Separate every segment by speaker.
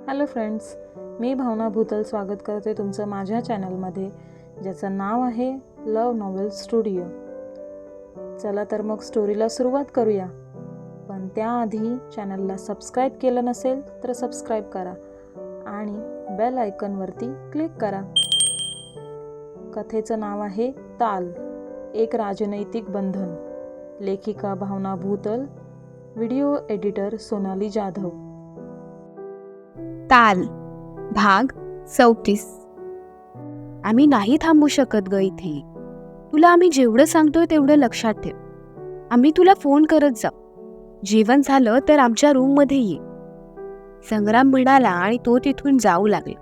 Speaker 1: Hello friends, मी भावना भूतल स्वागत करते तुमचं माझ्या चॅनलमध्ये, ज्याचं नाव आहे लव नॉवेल स्टुडिओ. चला तर मग स्टोरीला सुरुवात करूया. पण त्याआधी चॅनलला सबस्क्राईब केलं नसेल तर सबस्क्राईब करा आणि बेल आयकॉनवरती क्लिक करा. कथेचं नाव आहे ताल, एक राजनैतिक बंधन. लेखिका भावना भूतल, व्हिडिओ एडिटर सोनाली जाधव.
Speaker 2: ताल भाग 34. आम्ही नाही थांबू शकत ग इथे. तुला आम्ही जेवढं सांगतोय तेवढं लक्षात ठेव. आम्ही तुला फोन करत जाऊ. जेवण झालं तर आमच्या रूममध्ये ये, संग्राम म्हणाला आणि तो तिथून जाऊ लागला.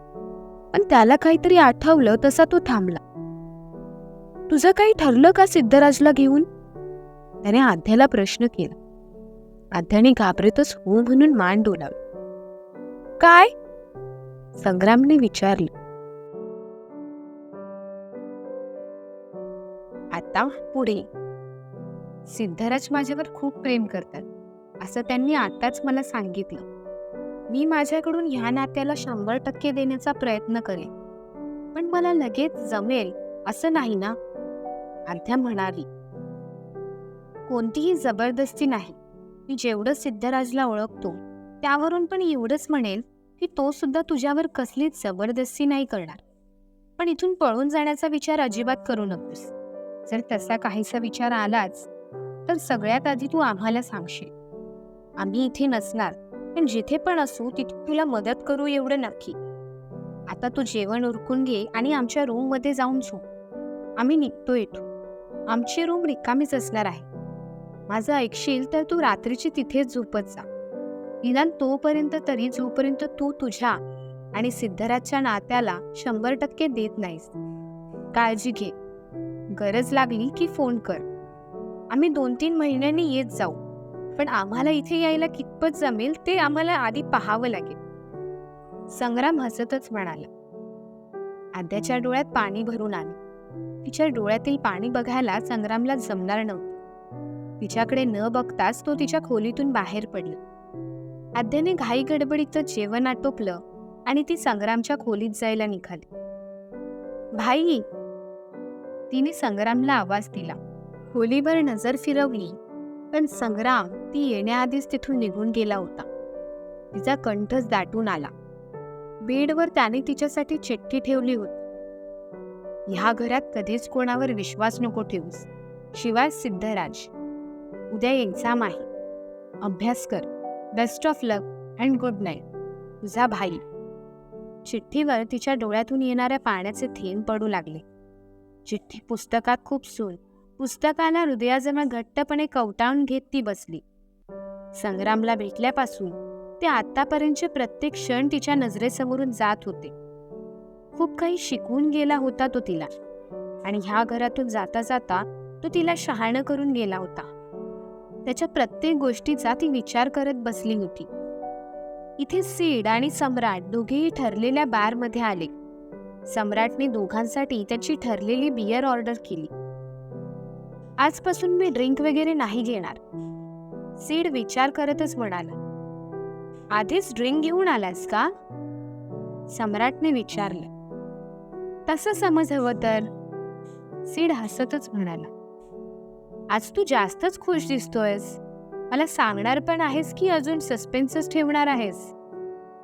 Speaker 2: पण त्याला काहीतरी आठवलं तसा तो थांबला. तुझं काही ठरलं का सिद्धराजला घेऊन? त्याने आध्याला प्रश्न केला. आध्याने घाबरतच हो म्हणून मान डोलावली. काय? संग्रामने विचारलं. आता पुढे. सिद्धराज माझ्यावर खूप प्रेम करतात असं त्यांनी आताच मला सांगितलं. मी माझ्याकडून ह्या नात्याला 100% देण्याचा प्रयत्न करेन, पण मला लगेच जमेल असं नाही ना, आध्या म्हणाली. कोणतीही जबरदस्ती नाही. मी जेवढं सिद्धराजला ओळखतो त्यावरून पण एवढंच म्हणेल की तो सुद्धा तुझ्यावर कसलीच जबरदस्ती नाही करणार. पण इथून पळून जाण्याचा विचार अजिबात करू नकोस. जर तसा काहीसा विचार आलाच तर सगळ्यात आधी तू आम्हाला सांगशील. आम्ही इथे नसणार, पण जिथे पण असू तिथे तुला मदत करू एवढं नक्की. आता तू जेवण उरकून घे आणि आमच्या रूममध्ये जाऊन झोप. आम्ही निघतो इथून. आमची रूम रिकामीच असणार आहे. माझं ऐकशील तर तू रात्रीची तिथेच झोपत जा. निदान तोपर्यंत तरी जोपर्यंत तू तुझ्या आणि सिद्धराजच्या नात्याला 100% देत नाहीस. काळजी घे. गरज लागली की फोन कर. आम्ही 2-3 महिन्यांनी येत जाऊ, पण आम्हाला इथे यायला कितपत जमेल ते आम्हाला आधी पाहावं लागेल. संग्राम हसतच म्हणाला. आद्याच्या डोळ्यात पाणी भरून आले. तिच्या डोळ्यातील पाणी बघायला संग्रामला जमणार नव्हतं. तिच्याकडे न बघताच तो तिच्या खोलीतून बाहेर पडला. आद्याने घाई गडबडीचं जेवण आटोपलं आणि ती संग्रामच्या खोलीत जायला निघाली. भाई, तिने संग्रामला आवाज दिला. खोलीवर नजर फिरवली, पण संग्राम ती येण्याआधीच तिथून निघून गेला होता. तिचा कंठच दाटून आला. बेडवर त्याने तिच्यासाठी चिठ्ठी ठेवली होती. ह्या घरात कधीच कोणावर विश्वास नको ठेवूस, शिवाय सिद्धराज. उद्या एक्झाम आहे. अभ्यास कर. Best of luck and good night. तुझा भाई. चिठ्ठीवर तिच्या डोळ्यातून येणाऱ्या पाण्याचे थेंब पडू लागले. चिठ्ठी पुस्तकात खुपसून पुस्तकाला हृदयाजवळ घट्टपणे कवटाळून घेत ती बसली. संग्रामला भेटल्यापासून ते आतापर्यंतचे प्रत्येक क्षण तिच्या नजरेसमोरून जात होते. खूप काही शिकवून गेला होता तो तिला, आणि ह्या घरातून जाता जाता तो तिला शहाणं करून गेला होता. त्याच्या प्रत्येक गोष्टीचा ती विचार करत बसली होती. इथे सीड आणि सम्राट दोघेही ठरलेल्या बारमध्ये आले. सम्राटने दोघांसाठी त्याची ठरलेली बियर ऑर्डर केली. आजपासून मी ड्रिंक वगैरे नाही घेणार, सीड विचार करतच म्हणाला. आधीच ड्रिंक घेऊन आलास का? सम्राटने विचारलं. तसं समज हवं तर, सीड हसतच म्हणाला. आज तू जास्तच खुश दिसतोयस. मला सांगणार पण आहेस की अजून सस्पेन्सच ठेवणार आहेस?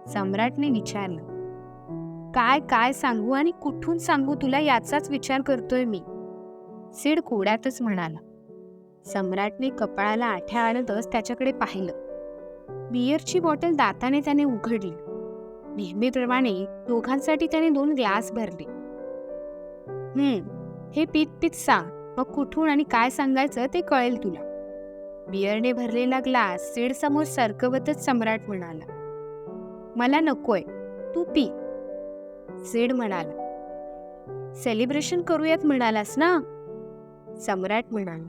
Speaker 2: सम्राटने विचारलं. काय काय सांगू आणि कुठून सांगू तुला याचाच विचार करतोय मी, सीड कोड्यातच म्हणाला. सम्राटने कपाळाला आठ्या आणतच त्याच्याकडे पाहिलं. बियरची बॉटल दाताने त्याने उघडली. नेहमीप्रमाणे दोघांसाठी त्याने 2 ग्लास भरले. हे पीत पीत सांग, मग कुठून आणि काय सांगायचं ते कळेल तुला. बियरने भरलेला ग्लास सीड समोर सरकवतच सम्राट म्हणाला. मला नकोय, तू पी, सीड म्हणाला. सेलिब्रेशन करूयात म्हणालास ना? सम्राट म्हणाला.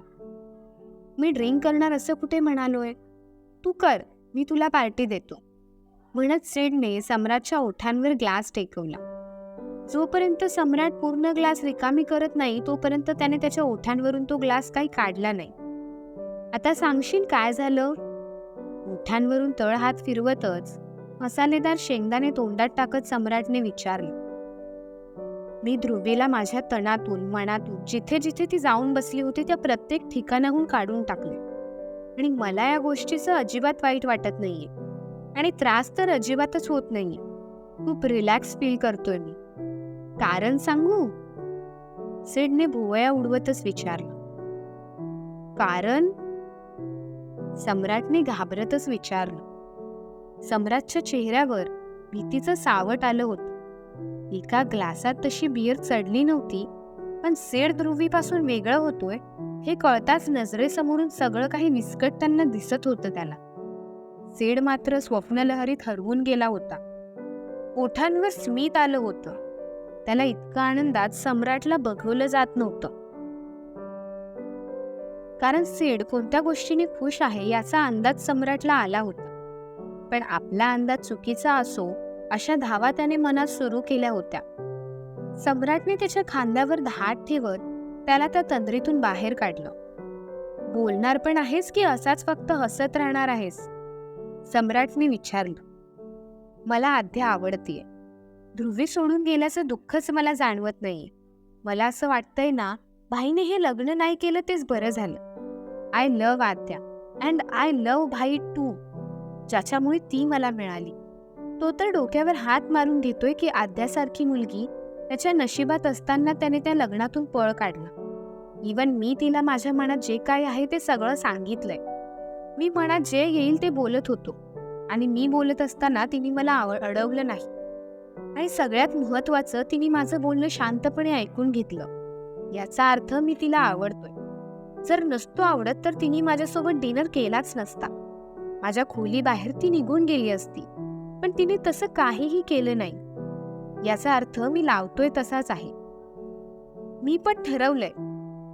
Speaker 2: मी ड्रिंक करणार असं कुठे म्हणालोय? तू कर, मी तुला पार्टी देतो, म्हणत सीडने सम्राटच्या ओठांवर ग्लास टेकवला. जोपर्यंत सम्राट पूर्ण ग्लास रिकामी करत नाही तोपर्यंत त्याने त्याच्या ओठांवरून तो ग्लास काही काढला नाही. आता सांगशील काय झालं? ओठांवरून तळ हात फिरवतच मसालेदार शेंगदाणे तोंडात टाकत सम्राटने विचारलं. मी ध्रुवीला माझ्या तणातून, मनातून, जिथे जिथे ती जाऊन बसली होती त्या प्रत्येक ठिकाणाहून काढून टाकले. आणि मला या गोष्टीचं अजिबात वाईट वाटत नाहीये. आणि त्रास तर अजिबातच होत नाहीये. खूप रिलॅक्स फील करतोय मी. कारण सांगू? सिडने भुवया उडवतच विचारलं. कारण? सम्राटने घाबरतच विचारलं. सम्राटच्या चेहऱ्यावर भीतीचं सावट आलं होतं. एका ग्लासात तशी बियर चढली नव्हती, पण सेड ध्रुवीपासून वेगळं होतोय हे कळताच नजरेसमोरून सगळं काही विस्कटताना दिसत होतं त्याला. सेड मात्र स्वप्नलहरीत हरवून गेला होता. ओठांवर स्मित आलं होतं. त्याला इतकं आनंदात सम्राटला बघवलं जात नव्हतं. कारण सेड कोणत्या गोष्टीने खुश आहे याचा अंदाज सम्राटला आला होता. पण आपला अंदाज चुकीचा असो अशा धावा त्याने मनात सुरू केल्या होत्या. सम्राटने त्याच्या खांद्यावर हात ठेवत त्याला त्या तंद्रीतून बाहेर काढलं. बोलणार पण आहेस की असाच फक्त हसत राहणार आहेस? सम्राटने विचारलं. मला आद्या आवडतीये. ध्रुवी सोडून गेल्याचं दुःखच मला जाणवत नाहीये. मला असं वाटतंय ना, भाईने हे लग्न नाही केलं तेच बरं झालं. I love Adya and I love भाई टू. ज्याच्यामुळे ती मला मिळाली. तो तर डोक्यावर हात मारून घेतोय की आद्यासारखी मुलगी त्याच्या नशिबात असताना त्याने त्या लग्नातून पळ काढला. इवन मी तिला माझ्या मनात जे काय आहे ते सगळं सांगितलंय. मी मनात जे येईल ते बोलत होतो आणि मी बोलत असताना तिने मला अडवलं नाही. आणि सगळ्यात महत्वाचं, तिने माझं बोलणं शांतपणे ऐकून घेतलं. याचा अर्थ मी तिला आवडतोय. जर नसतो आवडत तर तिने माझ्यासोबत डिनर केलाच नसता. माझ्या खोलीबाहेर ती निघून गेली असती. पण तिने तसं काहीही केलं नाही. याचा अर्थ मी लावतोय तसाच आहे. मी पण ठरवलंय,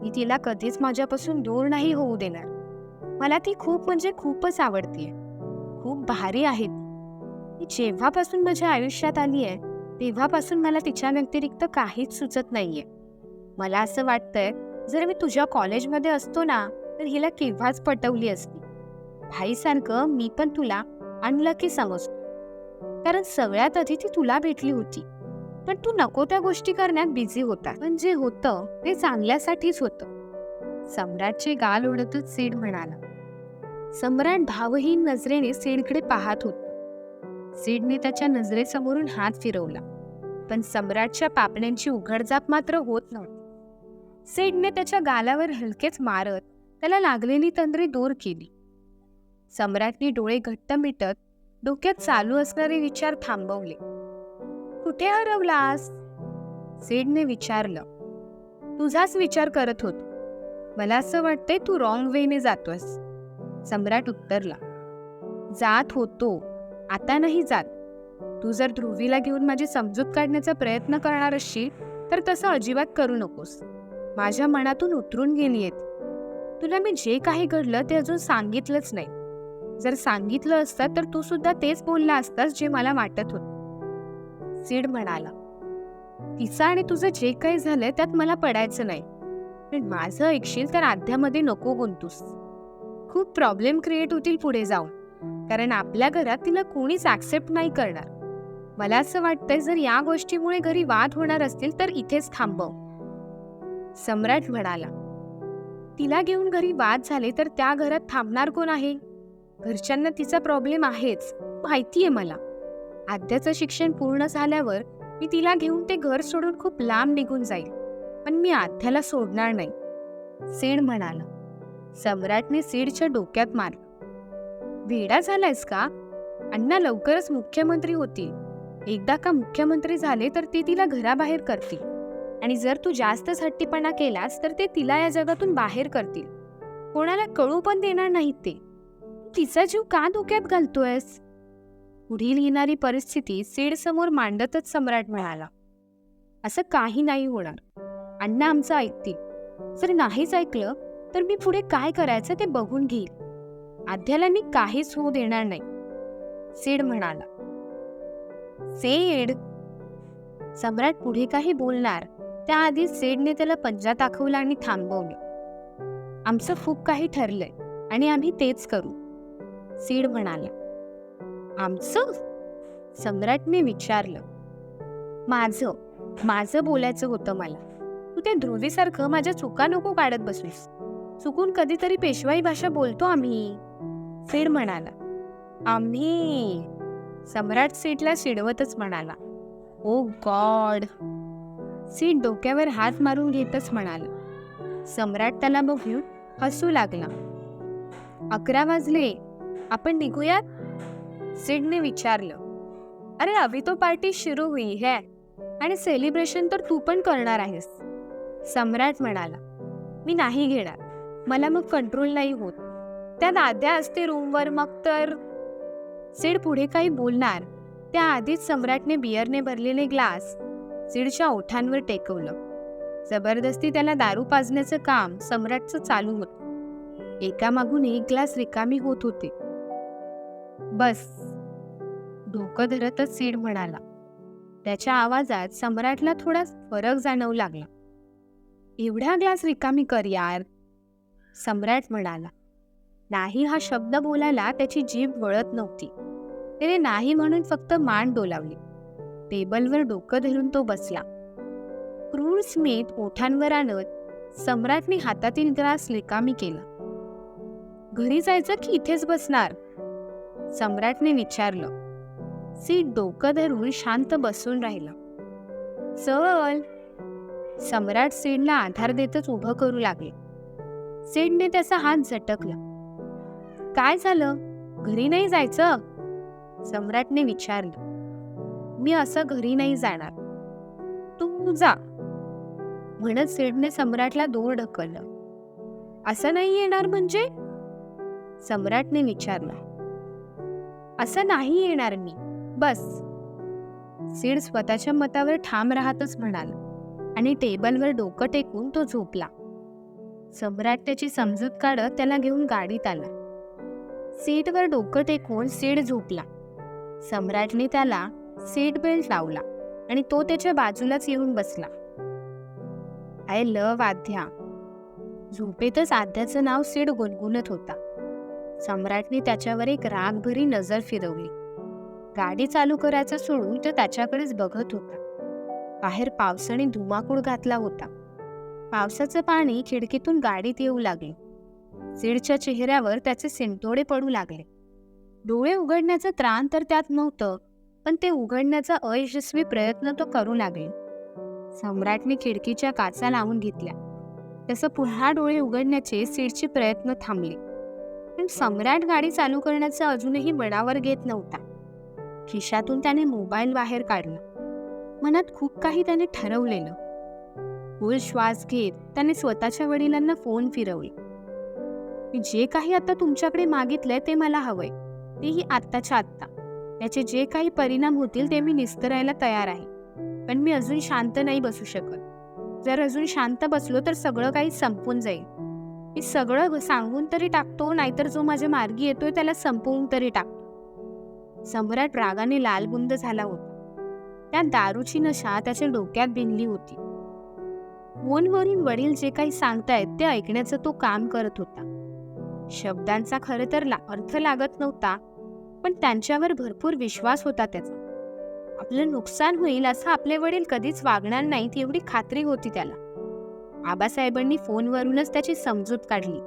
Speaker 2: मी तिला कधीच माझ्यापासून दूर नाही होऊ देणार. मला ती खूप म्हणजे खूपच आवडतीये. खूप भारी आहे ती. जेव्हापासून माझ्या आयुष्यात आली आहे तेव्हापासून मला तिच्या व्यतिरिक्त काहीच सुचत नाहीये. मला असं वाटतंय, जर मी तुझ्या कॉलेजमध्ये असतो ना तर हिला केव्हाच पटवली असती. भाईसारखं मी पण तुला अनलकी समजतो. कारण सगळ्यात आधी ती तुला भेटली होती, पण तू नको त्या गोष्टी करण्यात बिझी होता. पण जे होतं ते चांगल्यासाठीच होतं. सम्राटचे गाल ओढतच सेड म्हणाला. सम्राट भावहीन नजरेने सेडकडे पाहत होता. सेडने त्याच्या नजरेसमोरून हात फिरवला, पण सम्राटच्या पापण्यांची उघडझाप मात्र होत नव्हती. सेडने त्याच्या गालावर हलकेच मारत त्याला लागलेली तंद्री दूर केली. सम्राटने डोळे घट्ट मिटत डोक्यात चालू असणारे विचार थांबवले. कुठे हरवलास? सेडने विचारलं. तुझाच विचार करत होतो. मला असं वाटतंय तू रॉंग वेने जातोस. सम्राट उत्तरला. जात होतो, आता नाही जात. तू जर ध्रुवीला घेऊन माझी समजूत काढण्याचा प्रयत्न करणार असशील तर तसं अजिबात करू नकोस. माझ्या मनातून उतरून गेलीये ती. तुला मी जे काही घडलं ते अजून सांगितलंच नाही. जर सांगितलं असतं तर तू सुद्धा तेच बोलला असतास जे मला वाटत होतं. सीड म्हणाला. तिचं आणि तुझं जे काही झालंय त्यात मला पडायचं नाही. पण माझं ऐकशील तर आध्यामध्ये नको गुंतूस. खूप प्रॉब्लेम क्रिएट होतील पुढे जाऊन. कारण आपल्या घरात तिला कोणीच ऍक्सेप्ट नाही करणार. मला असं वाटतंय, जर या गोष्टीमुळे घरी वाद होणार असतील तर इथेच थांबव. सम्राट म्हणाला. तिला घेऊन घरी वाद झाले तर त्या घरात थांबणार कोण आहे? घरच्यांना तिचा प्रॉब्लेम आहेच, माहितीये मला. आद्याचं शिक्षण पूर्ण झाल्यावर मी तिला घेऊन ते घर सोडून खूप लांब निघून जाईल. पण मी आद्याला सोडणार नाही, सेड म्हणाला. सम्राटने सेडच्या डोक्यात मारलं. वेडा झालायस का? अण्णा लवकरच मुख्यमंत्री होतील. एकदा का मुख्यमंत्री झाले तर ते तिला घराबाहेर करतील. आणि जर तू जास्तच हट्टीपणा केलास तर ते तिला या जगातून बाहेर करतील. कोणाला कळू पण देणार नाहीत ते. तिचा जीव का धोक्यात घालतोयस? पुढील येणारी परिस्थिती सेड समोर मांडतच सम्राट म्हणाला. असं काही नाही होणार. अण्णा आमचं ऐकतील. जर नाहीच ऐकलं तर मी पुढे काय करायचं ते बघून घेईल. आद्याला मी काहीच होऊ देणार नाही, सेड म्हणाला. सेड. सम्राट पुढे काही बोलणार त्याआधी सेडने त्याला पंजा दाखवला आणि थांबवलं. आमचं खूप काही ठरलंय आणि आम्ही तेच करू, सेड म्हणाला. आमचं? सम्राटने विचारलं. माझं बोलायचं होतं मला. तू ते ध्रुवीसारखं माझ्या चुका नको काढत बसूस. चुकून कधीतरी पेशवाई भाषा बोलतो आम्ही. सीड म्हणाला. आम्ही? सम्राट सीडला चिडवतच म्हणाला. ओ गॉड. सीड डोक्यावर हात मारून घेतच म्हणाला. सम्राट त्याला बघून हसू लागला. 11 वाजले, आपण निघूयात? सीडने विचारलं. अरे अभी तो पार्टी शुरू हुई है आणि सेलिब्रेशन तर तू पण करणार आहेस. सम्राट म्हणाला. मी नाही घेणार, मला मग कंट्रोल नाही होत. त्यात आद्या असते रूमवर मग तर. सीड पुढे काही बोलणार त्याआधीच सम्राटने बियरने भरलेले ग्लास सीडच्या ओठांवर टेकवलं. जबरदस्ती त्याला दारू पाजण्याचं काम सम्राटचं चालू होतं. एकामागून एक ग्लास रिकामी होत होते. बस, डोकं धरतच सीड म्हणाला. त्याच्या आवाजात सम्राटला थोडा फरक जाणवू लागला. एवढा ग्लास रिकामी कर यार, सम्राट म्हणाला. नाही हा शब्द बोलायला त्याची जीभ वळत नव्हती. त्याने नाही म्हणून फक्त मान डोलावली. टेबलवर डोकं धरून तो बसला. क्रूर स्मित ओठांवर आणत सम्राटने हातातील ग्लास रिकामी केला. घरी जायचं की इथेच बसणार? सम्राटने विचारलं. सीड डोकं धरून शांत बसून राहिला. चल. सम्राट सीडला आधार देतच उभं करू लागले. सीडने त्याचा हात झटकला. काय झालं, घरी नाही जायचं? सम्राटने विचारलं. मी असं घरी नाही जाणार, तू जा, म्हणत सीडने सम्राटला दूर ढकललं. असं नाही येणार म्हणजे? सम्राटने विचारलं. असं नाही येणार मी, बस. सीड स्वतःच्या मतावर ठाम राहतच म्हणाला आणि टेबलवर डोकं टेकून तो झोपला. सम्राट त्याची समजूत काढत त्याला घेऊन गाडीत आला. सीटवर डोकं टेकून सीड झोपला. सम्राटने त्याला सीट बेल्ट लावला आणि तो त्याच्या बाजूलाच येऊन बसला. I love Aadya. झोपेतच आद्याचं नाव सीड गुणगुणत होता. सम्राटने त्याच्यावर एक रागभरी नजर फिरवली. गाडी चालू करायचं सोडून तो त्याच्याकडेच बघत होता. बाहेर पावसाने धुमाकूळ घातला होता. पावसाचं पाणी खिडकीतून गाडीत येऊ लागले. सीडच्या चेहऱ्यावर त्याचे शिंतोडे पडू लागले. डोळे उघडण्याचं त्राण तर त्यात नव्हतं, पण ते उघडण्याचा अयशस्वी प्रयत्न तो करू लागले. सम्राटने खिडकीच्या काचा लावून घेतल्या. तसं पुन्हा डोळे उघडण्याचे सीडचे प्रयत्न थांबले. पण सम्राट गाडी चालू करण्याचं अजूनही मनावर घेत नव्हता. खिशातून त्याने मोबाईल बाहेर काढला. मनात खूप काही त्याने ठरवलेलं. खोल श्वास घेत त्याने स्वतःच्या वडिलांना फोन फिरवले. मी जे काही आता तुमच्याकडे मागितलंय ते मला हवंय, तेही आत्ताच्या आत्ता. त्याचे जे काही परिणाम होतील ते मी निस्तरायला तयार आहे, पण मी अजून शांत नाही बसू शकत. जर अजून शांत बसलो तर सगळं काही संपून जाईल. मी सगळं सांगून तरी टाकतो, नाहीतर जो माझ्या मार्गी येतोय त्याला संपवून तरी टाकतो. सम्राट रागाने लालबुंद झाला होता. त्या दारूची नशा त्याच्या डोक्यात भिनली होती. फोनवरून वडील जे काही सांगतायत ते ऐकण्याचं तो काम करत होता. शब्दांचा खरं तर अर्थ लागत नव्हता, पण त्यांच्यावर भरपूर विश्वास होता त्याचा. आपलं नुकसान होईल असं आपले वडील कधीच वागणार नाहीत एवढी खात्री होती त्याला. आबासाहेबांनी फोनवरूनच त्याची समजूत काढली.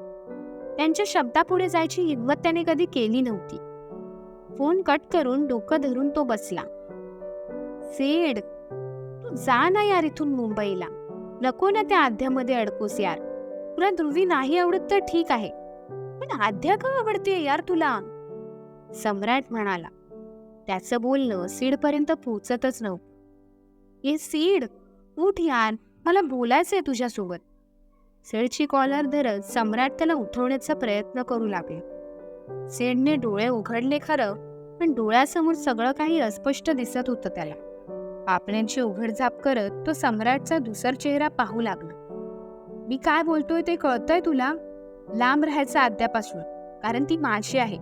Speaker 2: त्यांच्या शब्दापुढे जायची हिंमत त्याने कधी केली नव्हती. फोन कट करून डोकं धरून तो बसला. सेड, तू जा ना यार इथून मुंबईला. नको ना त्या आध्यामध्ये अडकूस यार. तुला ध्रुवी नाही आवडत तर ठीक आहे, पण आद्या का आवडते यार तुला? सम्राट म्हणाला. त्याचं बोलणं सीडपर्यंत पोचतच नव्हतं. ए सीड, उठ यार, मला बोलायचंय तुझ्यासोबत. सीडची कॉलर धरत सम्राट त्याला उठवण्याचा प्रयत्न करू लागले. सीडने डोळे उघडले खरं, पण डोळ्यासमोर सगळं काही अस्पष्ट दिसत होतं त्याला. पापण्यांची उघडझाप करत तो सम्राटचा धुसर चेहरा पाहू लागला. मी काय बोलतोय ते कळतंय तुला? लांब राहायचं आद्यापासून, कारण ती माझी आहे.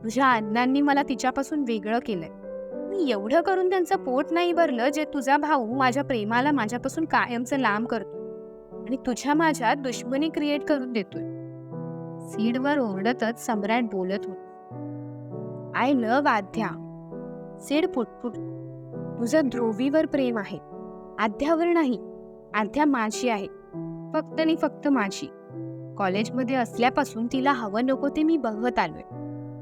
Speaker 2: तुझ्या अण्णांनी मला तिच्यापासून वेगळं केलंय. मी एवढं करून त्यांचं पोट नाही भरलं जे तुझा भाऊ माझ्या प्रेमाला माझ्यापासून कायमचं लांब करतो आणि तुझ्या माझ्यात दुश्मनी क्रिएट करून देतोय. सीडवर ओरडतच सम्राट बोलत होता. I love Adya. सीड पुटपुट, तुझं ध्रुवीवर प्रेम आहे, आध्यावर नाही. आध्या माझी आहे, फक्त आणि फक्त माझी. कॉलेजमध्ये असल्यापासून तिला हवं नको ते मी बघत आलोय.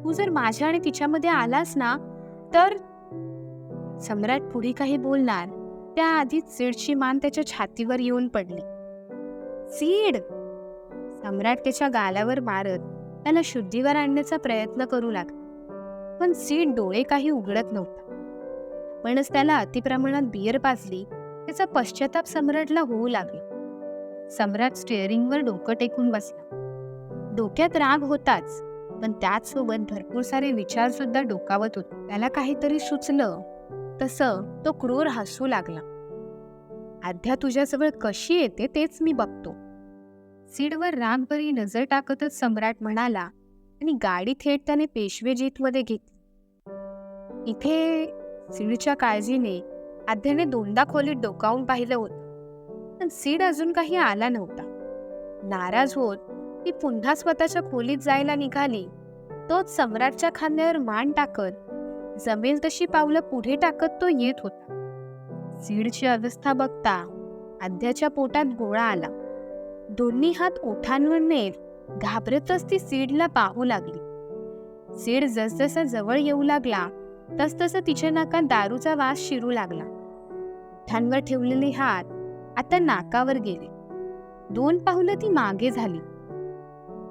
Speaker 2: तू जर माझ्या आणि तिच्यामध्ये आलास ना तर. सम्राट पुढे काही बोलणार त्याआधीच सीडची मान त्याच्या छातीवर येऊन पडली. सीड! सम्राट त्याच्या गालावर मारत त्याला शुद्धीवर आणण्याचा प्रयत्न करू लागला. पण सीड डोळे काही उघडत नव्हता. म्हणच त्याला अतिप्रमाणात बियर पाजली त्याचा पश्चाताप सम्राटला होऊ लागला. सम्राट स्टिअरिंगवर डोकं टेकून बसला. डोक्यात राग होताच, पण त्याचसोबत भरपूर सारे विचार सुद्धा डोकावत होते. त्याला काहीतरी सुचलं तसं तो क्रूर हसू लागला. आध्या तुझ्याजवळ कशी येते तेच मी बघतो. सीडवर रागभरी नजर टाकतच सम्राट म्हणाला आणि गाडी थेट त्याने पेशवे जीतमध्ये घेतली. इथे सीडच्या काळजीने आध्याने दोनदा खोलीत डोकावून पाहिलं होतं, पण सीड अजून काही आला नव्हता. नाराज होत ती पुन्हा स्वतःच्या खोलीत जायला निघाली. तोच सम्राटच्या खांद्यावर मान टाकत जमेल तशी पावलं पुढे टाकत तो येत होता. सीडची अवस्था बघता आध्याच्या पोटात गोळा आला. दोन्ही हात ओठांवर नेत घाबरतच ती सीडला पाहू लागली. सीड जसजसा जवळ येऊ लागला तसतसं तिच्या नाकात दारूचा वास शिरू लागला. ओठांवर ठेवलेले हात आता नाकावर गेले. 2 पावलं ती मागे झाली.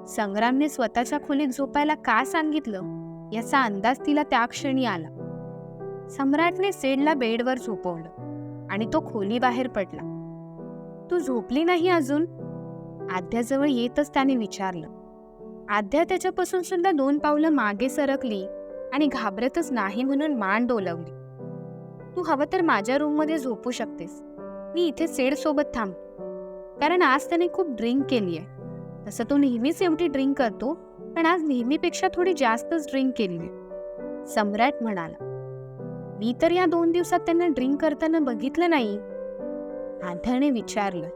Speaker 2: संग्रामने स्वतःच्या खोलीत झोपायला का सांगितलं याचा अंदाज तिला त्या क्षणी आला. सम्राटने सीडला बेडवर झोपवलं आणि तो खोली बाहेर पडला. तू झोपली नाही अजून? आध्याजवळ येतच त्याने विचारलं. आध्या त्याच्यापासून सुद्धा 2 पावलं मागे सरकली आणि घाबरतच नाही म्हणून मान डोलवली. तू हवं तर माझ्या रूममध्ये झोपू शकतेस. मी इथे सीड सोबत थांबतो, कारण आज त्याने खूप ड्रिंक केली आहे. तसं तो नेहमीच एवढी ड्रिंक करतो, पण आज नेहमीपेक्षा थोडी जास्तच ड्रिंक केली आहे. सम्राट म्हणाला. मी तर या 2 दिवसात त्यांना ड्रिंक करताना बघितलं नाही. आध्याने विचारलं.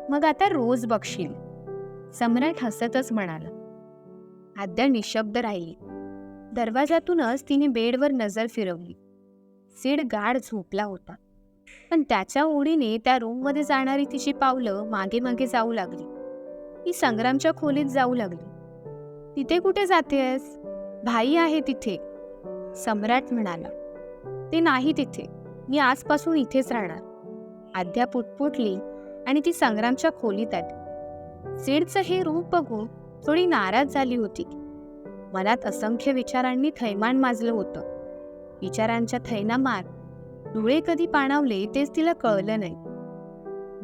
Speaker 2: मग आता रोज बघशील. सम्राट हसतच म्हणाला. आद्या निशब्द राहिली. दरवाजातूनच तिने बेडवर नजर फिरवली. सीड गाढ झोपला होता, पण त्याच्या ओढीने त्या रूममध्ये जाणारी तिची पावलं मागे मागे जाऊ लागली. ती संग्रामच्या खोलीत जाऊ लागली. तिथे कुठे जातेस? भाई आहे तिथे, सम्राट म्हणाला. ते नाही तिथे. मी आजपासून इथेच राहणार. आद्या पुटपुटली आणि ती संग्रामच्या खोलीत आली. सीडचं हे रूप बघून थोडी नाराज झाली होती. मनात असंख्य विचारांनी थैमान माजलं होतं. विचारांच्या थैनामात डोळे कधी पाणावले तेच तिला कळलं नाही.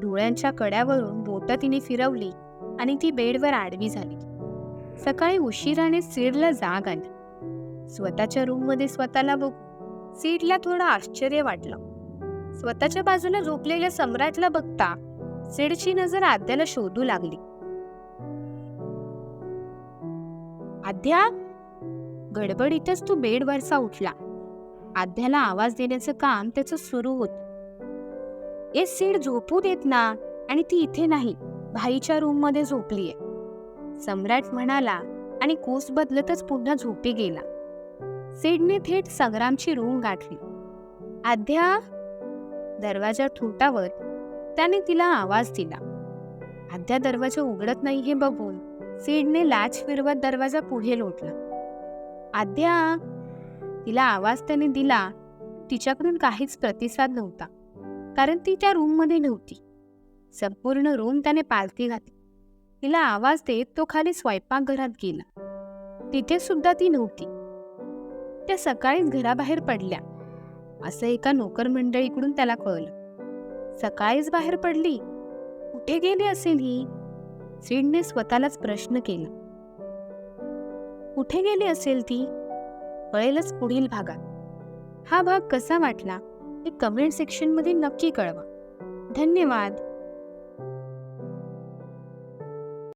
Speaker 2: डोळ्यांच्या कड्यावरून बोटं तिने फिरवली आणि ती बेडवर आडवी झाली. सकाळी उशिराने सीडला जाग आली. स्वतःच्या रूममध्ये स्वतःला बघून सीडला थोडं आश्चर्य वाटलं. स्वतःच्या बाजूला झोपलेल्या सम्राटला बघता सीडची नजर आद्याला शोधू लागली. आद्या! गडबडीतच तो बेडवरचा उठला. आद्याला आवाज देण्याचं काम त्याचं सुरू होतं. ए सीड, झोपू देत ना. आणि ती इथे नाही, भाईच्या रूममध्ये झोपलीये, सम्राट म्हणाला आणि कोस बदलतच पुन्हा झोपी गेला. सीडने थेट संग्रामची रूम गाठली. आद्या! दरवाजा ठोठावत त्याने तिला आवाज दिला. आद्या दरवाजा उघडत नाही हे बघून सीडने लाच फिरवत दरवाजा पुढे लोटला. आद्या! तिला आवाज त्याने दिला. तिच्याकडून काहीच प्रतिसाद नव्हता, कारण ती त्या रूममध्ये नव्हती. संपूर्ण रूम त्याने पालथी घातली. तिला आवाज देत तो खाली स्वयंपाकघरात गेला. तिथे सुद्धा ती नव्हती. त्या सकाळीच घराबाहेर पडल्या असं एका नोकर मंडळीकडून त्याला कळलं. सकाळीच बाहेर पडली? कुठे गेली असेल ही? सीडने स्वतःलाच प्रश्न केला. कुठे गेली असेल ती? कळेलच पुढील भागात. हा भाग कसा वाटला हे कमेंट सेक्शनमध्ये नक्की कळवा. धन्यवाद.